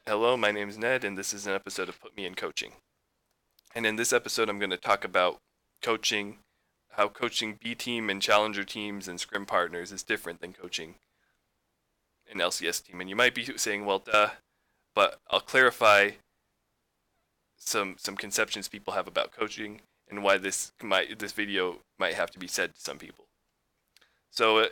Hello, my name is Ned, and this is an episode of Put Me in Coaching. And in this episode, I'm going to talk about coaching, how coaching B team and challenger teams and scrim partners is different than coaching an LCS team. And you might be saying, well, duh, but I'll clarify some conceptions people have about coaching and why this video might have to be said to some people. So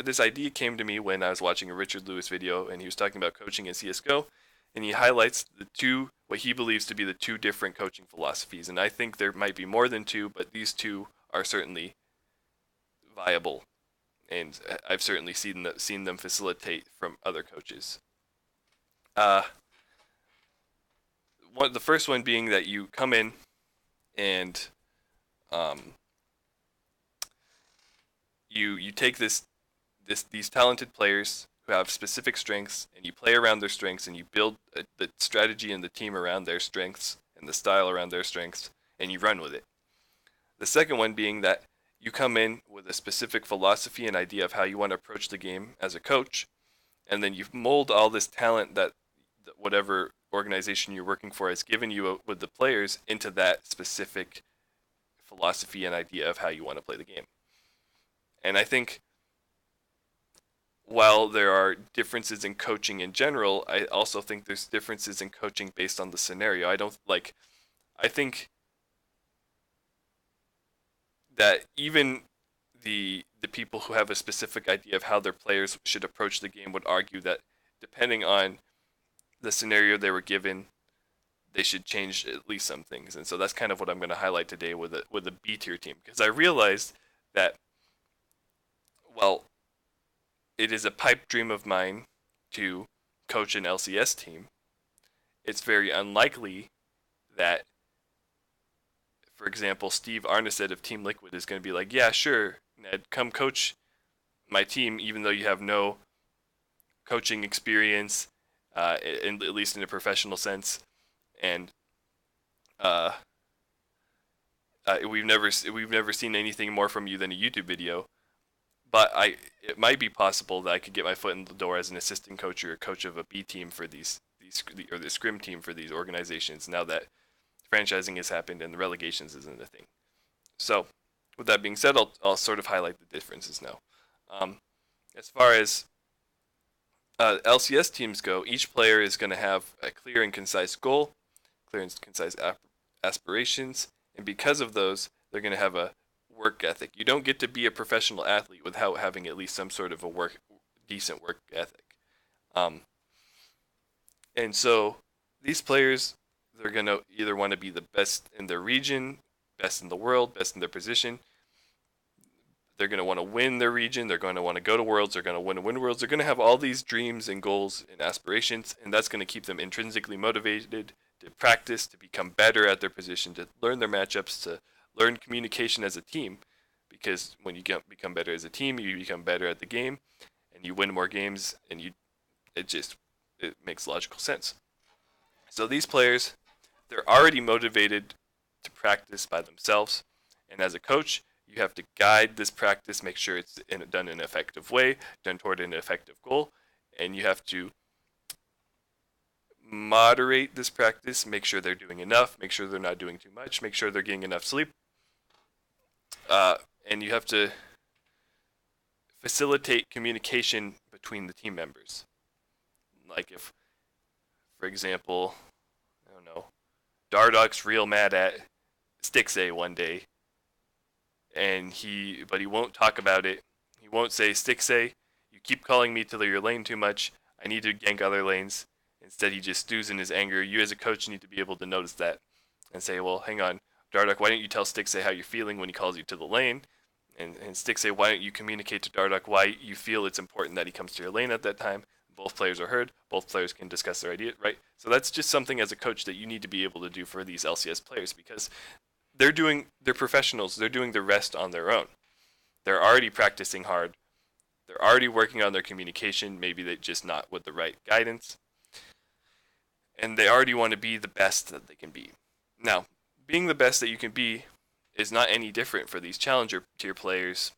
this idea came to me when I was watching a Richard Lewis video, and he was talking about coaching in CS:GO, and he highlights what he believes to be the two different coaching philosophies. And I think there might be more than two, but these two are certainly viable, and I've certainly seen them facilitate from other coaches. The first one being that you come in and um, you take these talented players who have specific strengths, and you play around their strengths, and you build the strategy and the team around their strengths and the style around their strengths, and you run with it. The second one being that you come in with a specific philosophy and idea of how you want to approach the game as a coach, and then you mold all this talent that whatever organization you're working for has given you with the players into that specific philosophy and idea of how you want to play the game. And I think while there are differences in coaching in general, I also think there's differences in coaching based on the scenario. I think that even the people who have a specific idea of how their players should approach the game would argue that depending on the scenario they were given, they should change at least some things. And so that's kind of what I'm going to highlight today with a B tier team, because I realized that, well, it is a pipe dream of mine to coach an LCS team. It's very unlikely that, for example, Steve Arneset of Team Liquid is going to be like, yeah, sure, Ned, come coach my team, even though you have no coaching experience, at least in a professional sense, and we've never seen anything more from you than a YouTube video. But it might be possible that I could get my foot in the door as an assistant coach or a coach of a B team for these or the scrim team for these organizations now that franchising has happened and the relegations isn't a thing. So, with that being said, I'll sort of highlight the differences now. As far as LCS teams go, each player is going to have a clear and concise goal, clear and concise aspirations, and because of those, they're going to have a work ethic. You don't get to be a professional athlete without having at least some sort of decent work ethic. And so these players, they're going to either want to be the best in their region, best in the world, best in their position. They're going to want to win their region. They're going to want to go to Worlds. They're going to want to win Worlds. They're going to have all these dreams and goals and aspirations, and that's going to keep them intrinsically motivated to practice, to become better at their position, to learn their matchups, to learn communication as a team. Because when you become better as a team, you become better at the game, and you win more games, and it makes logical sense. So these players, they're already motivated to practice by themselves, and as a coach, you have to guide this practice, make sure it's done in an effective way, done toward an effective goal, and you have to moderate this practice, make sure they're doing enough, make sure they're not doing too much, make sure they're getting enough sleep, and you have to facilitate communication between the team members. Like if, for example, I don't know, Dardock's real mad at Stixay one day, but he won't talk about it. He won't say, Stixay, you keep calling me to your lane too much. I need to gank other lanes. Instead, he just stews in his anger. You as a coach need to be able to notice that and say, well, hang on, Dardock, why don't you tell Stixay how you're feeling when he calls you to the lane? And Stixay, why don't you communicate to Dardock why you feel it's important that he comes to your lane at that time? Both players are heard. Both players can discuss their idea, right? So that's just something as a coach that you need to be able to do for these LCS players, because they're professionals. They're doing the rest on their own. They're already practicing hard. They're already working on their communication. Maybe they just not with the right guidance. And they already want to be the best that they can be. Now, being the best that you can be is not any different for these challenger tier players.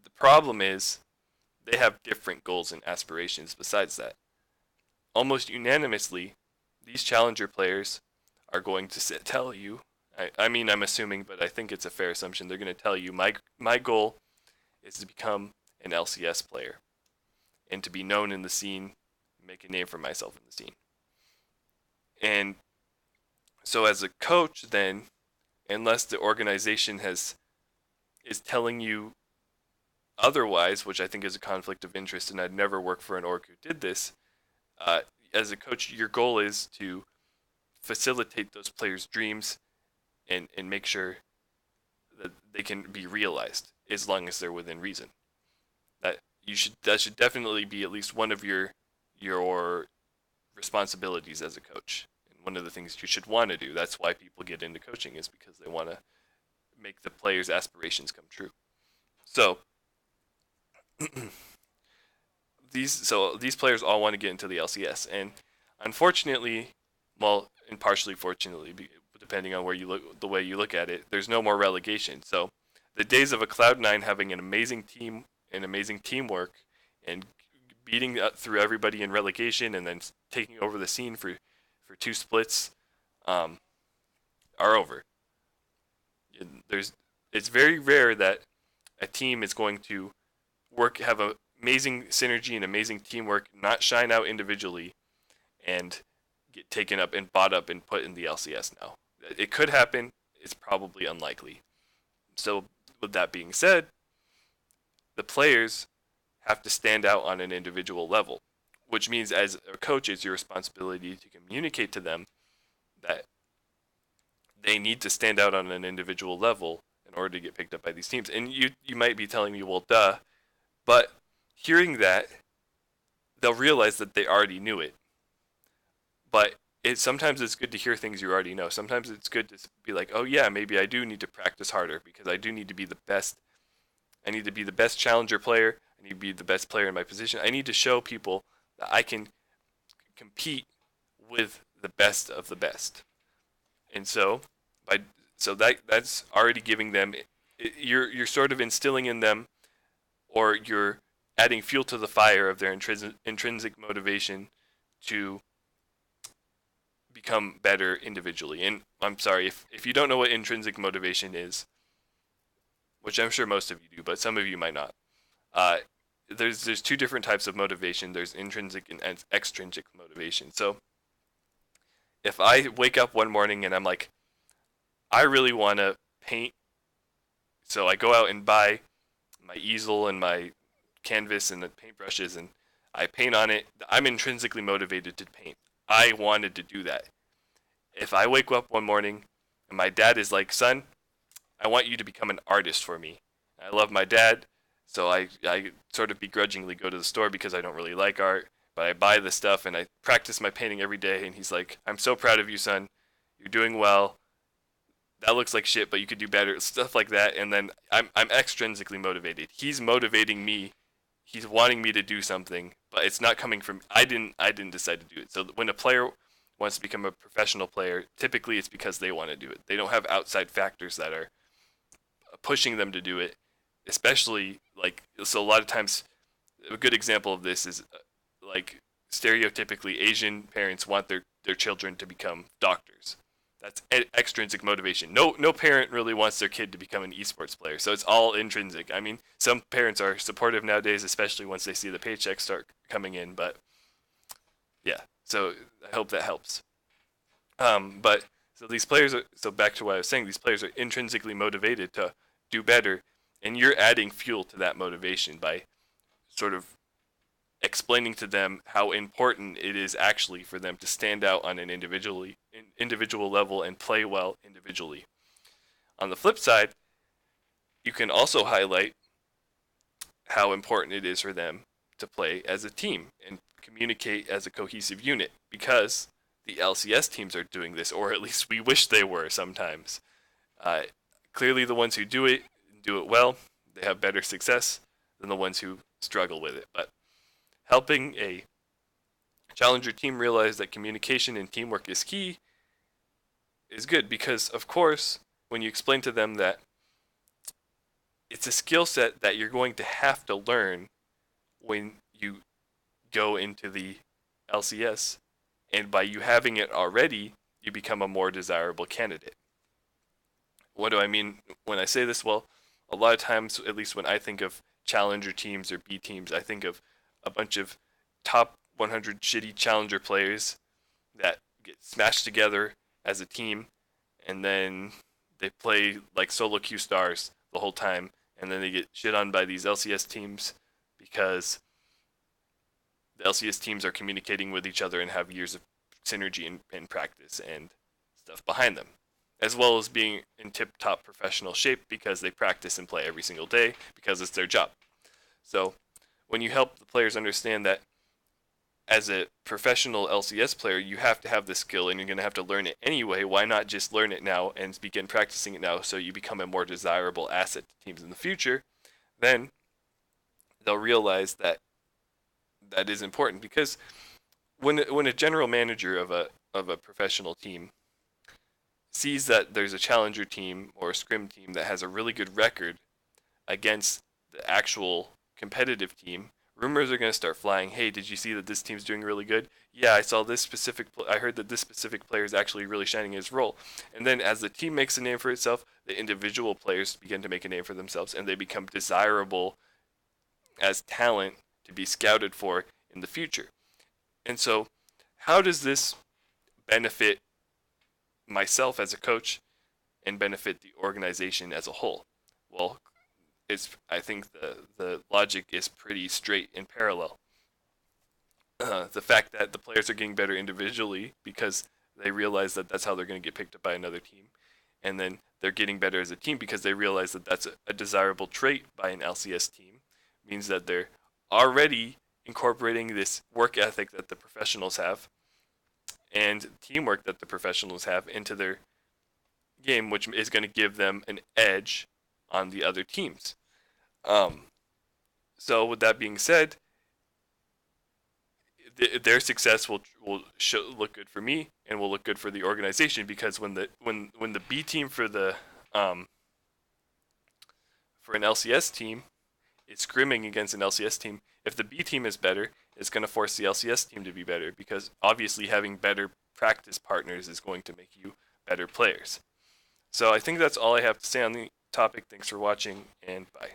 The problem is they have different goals and aspirations besides that. almost unanimously, these challenger players are going to tell you. I mean, I'm assuming, but I think it's a fair assumption. They're going to tell you my goal is to become an LCS player and to be known in the scene, make a name for myself in the scene. And so as a coach, then, unless the organization is telling you otherwise, which I think is a conflict of interest, and I'd never work for an org who did this, as a coach, your goal is to facilitate those players' dreams and make sure that they can be realized as long as they're within reason. That should definitely be at least one of your responsibilities as a coach, and one of the things you should want to do. That's why people get into coaching, is because they want to make the players' aspirations come true. So these players all want to get into the LCS, and unfortunately, well, and partially fortunately, depending on the way you look at it, there's no more relegation. So the days of a Cloud9 having an amazing team and amazing teamwork and beating through everybody in relegation and then taking over the scene for 2 splits are over. It's very rare that a team is going to have amazing synergy and amazing teamwork, not shine out individually, and get taken up and bought up and put in the LCS now. It could happen. It's probably unlikely. So with that being said, the players have to stand out on an individual level, which means as a coach, it's your responsibility to communicate to them that they need to stand out on an individual level in order to get picked up by these teams. And you might be telling me, well, duh. But hearing that, they'll realize that they already knew it. But sometimes it's good to hear things you already know. Sometimes it's good to be like, oh yeah, maybe I do need to practice harder because I do need to be the best. I need to be the best challenger player. I need to be the best player in my position. I need to show people that I can compete with the best of the best. And so, that's already giving them. You're sort of instilling in them, or you're adding fuel to the fire of their intrinsic motivation to become better individually. And I'm sorry if you don't know what intrinsic motivation is, which I'm sure most of you do, but some of you might not. There's 2 different types of motivation. There's intrinsic and extrinsic motivation. So if I wake up one morning and I'm like, I really want to paint, so I go out and buy my easel and my canvas and the paintbrushes and I paint on it. I'm intrinsically motivated to paint. I wanted to do that. If I wake up one morning and my dad is like, son, I want you to become an artist for me. I love my dad, so I sort of begrudgingly go to the store because I don't really like art, but I buy the stuff and I practice my painting every day, and he's like, I'm so proud of you, son. You're doing well. That looks like shit, but you could do better. Stuff like that, and then I'm extrinsically motivated. He's motivating me. He's wanting me to do something, but it's not coming from I didn't decide to do it. So when a player wants to become a professional player, typically it's because they want to do it. They don't have outside factors that are pushing them to do it, especially so a lot of times a good example of this is like stereotypically Asian parents want their children to become doctors. That's extrinsic motivation. No parent really wants their kid to become an esports player, so it's all intrinsic. I mean, some parents are supportive nowadays, especially once they see the paychecks start coming in, but yeah, so I hope that helps. But so these players so back to what I was saying, these players are intrinsically motivated to do better, and you're adding fuel to that motivation by sort of explaining to them how important it is actually for them to stand out on an individual level and play well individually. On the flip side, you can also highlight how important it is for them to play as a team and communicate as a cohesive unit, because the LCS teams are doing this, or at least we wish they were sometimes. Clearly the ones who do it well, they have better success than the ones who struggle with it. But helping a challenger team realize that communication and teamwork is key is good, because of course when you explain to them that it's a skill set that you're going to have to learn when you go into the LCS, and by you having it already, you become a more desirable candidate. What do I mean when I say this? Well, a lot of times, at least when I think of challenger teams or B teams, I think of a bunch of top 100 shitty challenger players that get smashed together as a team, and then they play like solo Q stars the whole time, and then they get shit on by these LCS teams because the LCS teams are communicating with each other and have years of synergy and practice and stuff behind them, as well as being in tip-top professional shape because they practice and play every single day because it's their job. So when you help the players understand that as a professional LCS player, you have to have this skill and you're going to have to learn it anyway, why not just learn it now and begin practicing it now so you become a more desirable asset to teams in the future? Then they'll realize that that is important, because when a general manager of a professional team sees that there's a challenger team or a scrim team that has a really good record against the actual competitive team, rumors are going to start flying. Hey, did you see that this team's doing really good? Yeah, I saw this specific. I heard that this specific player is actually really shining his role. And then as the team makes a name for itself, the individual players begin to make a name for themselves, and they become desirable as talent to be scouted for in the future. And so, how does this benefit myself as a coach and benefit the organization as a whole? Well, I think the logic is pretty straight and parallel. The fact that the players are getting better individually because they realize that that's how they're going to get picked up by another team, and then they're getting better as a team because they realize that that's a desirable trait by an LCS team, means that they're already incorporating this work ethic that the professionals have and teamwork that the professionals have into their game, which is going to give them an edge on the other teams. So with that being said, their success will look good for me and will look good for the organization, because when the B team for an LCS team is scrimming against an LCS team, if the B team is better, it's going to force the LCS team to be better, because obviously having better practice partners is going to make you better players. So I think that's all I have to say on the topic. Thanks for watching, and bye.